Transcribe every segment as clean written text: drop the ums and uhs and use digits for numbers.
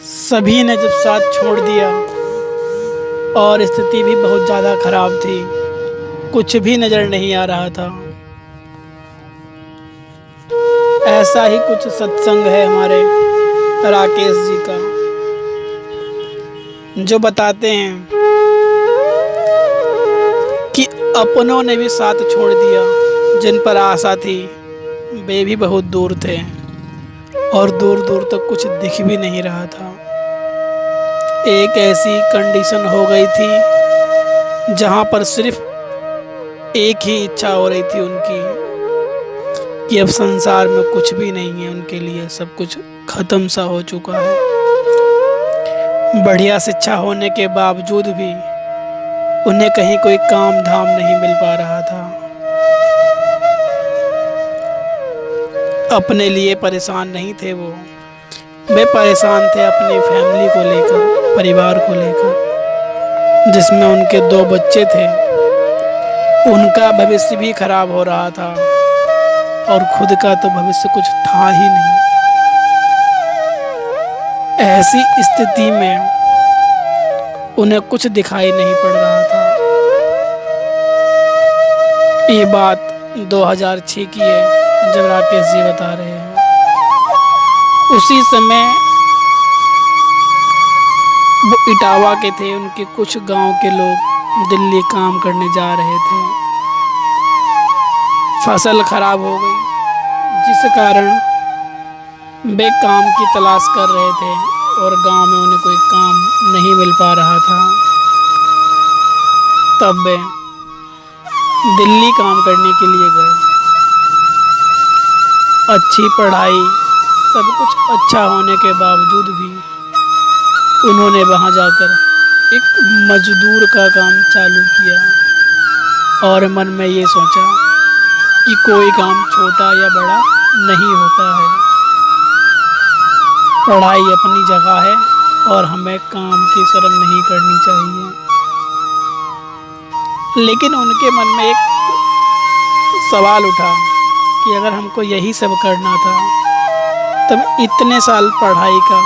सभी ने जब साथ छोड़ दिया और स्थिति भी बहुत ज़्यादा ख़राब थी, कुछ भी नज़र नहीं आ रहा था। ऐसा ही कुछ सत्संग है हमारे राकेश जी का, जो बताते हैं कि अपनों ने भी साथ छोड़ दिया, जिन पर आशा थी वे भी बहुत दूर थे और दूर दूर तक कुछ दिख भी नहीं रहा था। एक ऐसी कंडीशन हो गई थी जहां पर सिर्फ एक ही इच्छा हो रही थी उनकी कि अब संसार में कुछ भी नहीं है उनके लिए, सब कुछ खत्म सा हो चुका है। बढ़िया शिक्षा होने के बावजूद भी उन्हें कहीं कोई काम धाम नहीं मिल पा रहा था। अपने लिए परेशान नहीं थे वे परेशान थे अपनी फैमिली को लेकर, परिवार को लेकर, जिसमें उनके 2 बच्चे थे। उनका भविष्य भी खराब हो रहा था और खुद का तो भविष्य कुछ था ही नहीं। ऐसी स्थिति में उन्हें कुछ दिखाई नहीं पड़ रहा था। ये बात 2006 की है जब राकेश जी बता रहे हैं। उसी समय वो इटावा के थे, उनके कुछ गांव के लोग दिल्ली काम करने जा रहे थे। फसल खराब हो गई, जिस कारण वे काम की तलाश कर रहे थे और गांव में उन्हें कोई काम नहीं मिल पा रहा था। तब वे दिल्ली काम करने के लिए गए। अच्छी पढ़ाई, सब कुछ अच्छा होने के बावजूद भी उन्होंने वहां जाकर एक मजदूर का काम चालू किया और मन में ये सोचा कि कोई काम छोटा या बड़ा नहीं होता है, पढ़ाई अपनी जगह है और हमें काम की शर्म नहीं करनी चाहिए। लेकिन उनके मन में एक सवाल उठा कि अगर हमको यही सब करना था तब इतने साल पढ़ाई का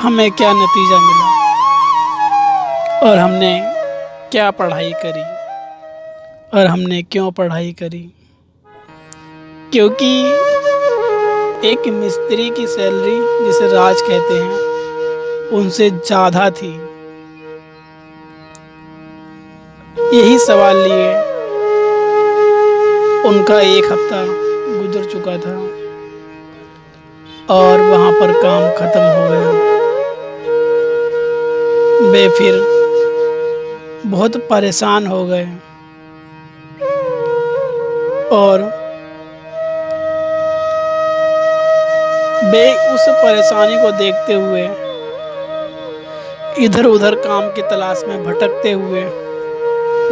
हमें क्या नतीजा मिला और हमने क्या पढ़ाई करी और हमने क्यों पढ़ाई करी। क्योंकि एक मिस्त्री की सैलरी, जिसे राज कहते हैं, उनसे ज़्यादा थी। यही सवाल लिए उनका 1 हफ्ता गुजर चुका था और वहाँ पर काम खत्म हो गया। वे फिर बहुत परेशान हो गए और वे उस परेशानी को देखते हुए इधर उधर काम की तलाश में भटकते हुए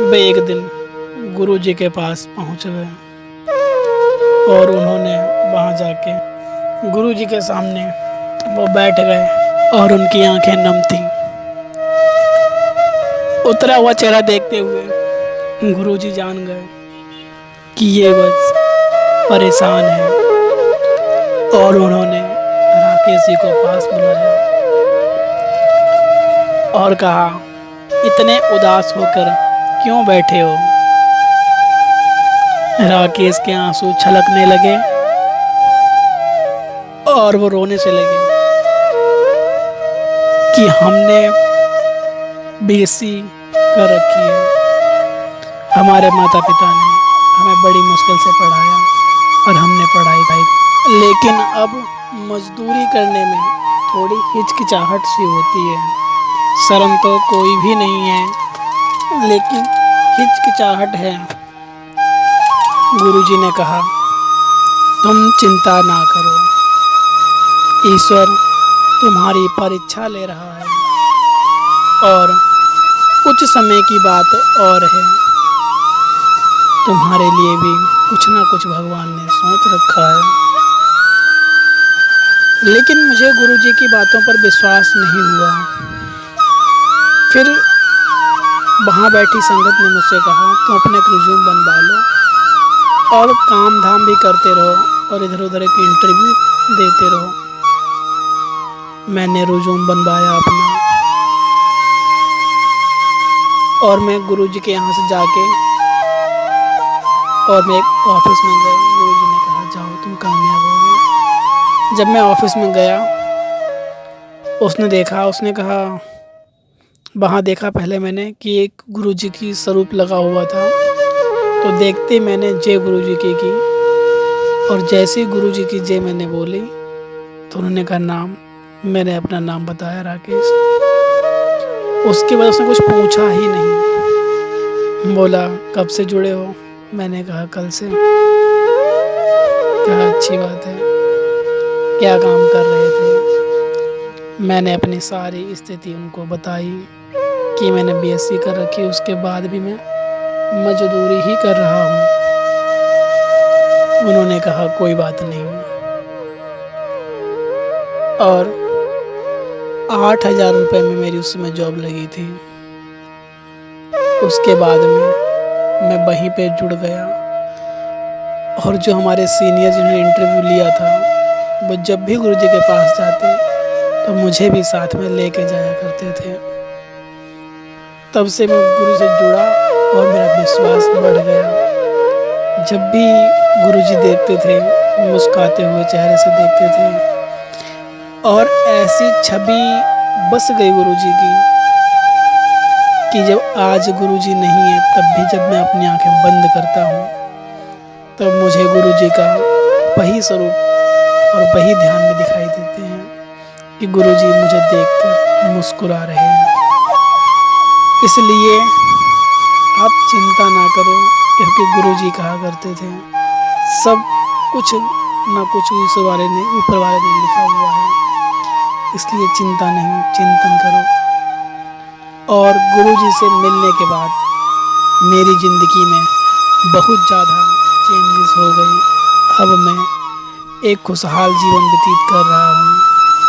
वे एक दिन गुरुजी के पास पहुंच गए और उन्होंने वहां जाके गुरुजी के सामने वो बैठ गए और उनकी आंखें नम थीं। उतरा हुआ चेहरा देखते हुए गुरुजी जान गए कि ये बस परेशान है और उन्होंने राकेश जी को पास बुलाया और कहा, इतने उदास होकर क्यों बैठे हो। राकेश के आंसू छलकने लगे और वो रोने से लगे कि हमने बीएससी कर रखी है, हमारे माता पिता ने हमें बड़ी मुश्किल से पढ़ाया और हमने पढ़ाई की, लेकिन अब मजदूरी करने में थोड़ी हिचकिचाहट सी होती है। शर्म तो कोई भी नहीं है, लेकिन हिचकिचाहट है। गुरुजी ने कहा, तुम चिंता ना करो, ईश्वर तुम्हारी परीक्षा ले रहा है और कुछ समय की बात और है, तुम्हारे लिए भी कुछ ना कुछ भगवान ने सोच रखा है। लेकिन मुझे गुरुजी की बातों पर विश्वास नहीं हुआ। फिर वहाँ बैठी संगत ने मुझसे कहा, तुम अपने रिज्यूम बनवा लो और काम धाम भी करते रहो और इधर उधर एक इंटरव्यू देते रहो। मैंने रुजूम बनवाया अपना और मैं गुरुजी के यहाँ से जाके और मैं एक ऑफिस में गया। गुरुजी ने कहा जाओ तुम कामयाब हो गए। जब मैं ऑफिस में गया उसने कहा वहाँ देखा पहले मैंने कि एक गुरुजी की स्वरूप लगा हुआ था। तो देखते मैंने जय गुरुजी की और जैसे ही गुरुजी की जय मैंने बोली तो उन्होंने कहा नाम, मैंने अपना नाम बताया राकेश। उसके बाद उसने कुछ पूछा ही नहीं। बोला कब से जुड़े हो? मैंने कहा कल से। कहा अच्छी बात है, क्या काम कर रहे थे? मैंने अपनी सारी स्थिति उनको बताई कि मैंने बीएससी कर रखी, उसके बाद भी मैं मजदूरी ही कर रहा हूँ। उन्होंने कहा कोई बात नहीं। और 8,000 रुपये में मेरी उस समय जॉब लगी थी। उसके बाद में मैं वहीं पे जुड़ गया और जो हमारे सीनियर जिन्होंने इंटरव्यू लिया था वो जब भी गुरुजी के पास जाते तो मुझे भी साथ में लेके जाया करते थे। तब से मैं गुरु से जुड़ा और मेरा विश्वास बढ़ गया। जब भी गुरुजी देखते थे मुस्कुराते हुए चेहरे से देखते थे और ऐसी छवि बस गई गुरुजी की कि जब आज गुरुजी नहीं है तब भी जब मैं अपनी आंखें बंद करता हूँ तब मुझे गुरुजी का वही स्वरूप और वही ध्यान में दिखाई देते हैं कि गुरुजी मुझे देखकर मुस्कुरा रहे हैं। इसलिए आप चिंता ना करो, क्योंकि गुरुजी कहा करते थे सब कुछ ना कुछ ऊपर वाले ने लिखा हुआ है। इसलिए चिंता नहीं, चिंतन करो। और गुरुजी से मिलने के बाद मेरी ज़िंदगी में बहुत ज़्यादा चेंजेस हो गई। अब मैं एक खुशहाल जीवन व्यतीत कर रहा हूँ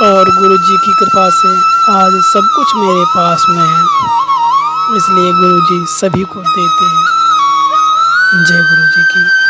और गुरुजी की कृपा से आज सब कुछ मेरे पास में है। इसलिए गुरुजी सभी को देते हैं। जय गुरुजी की।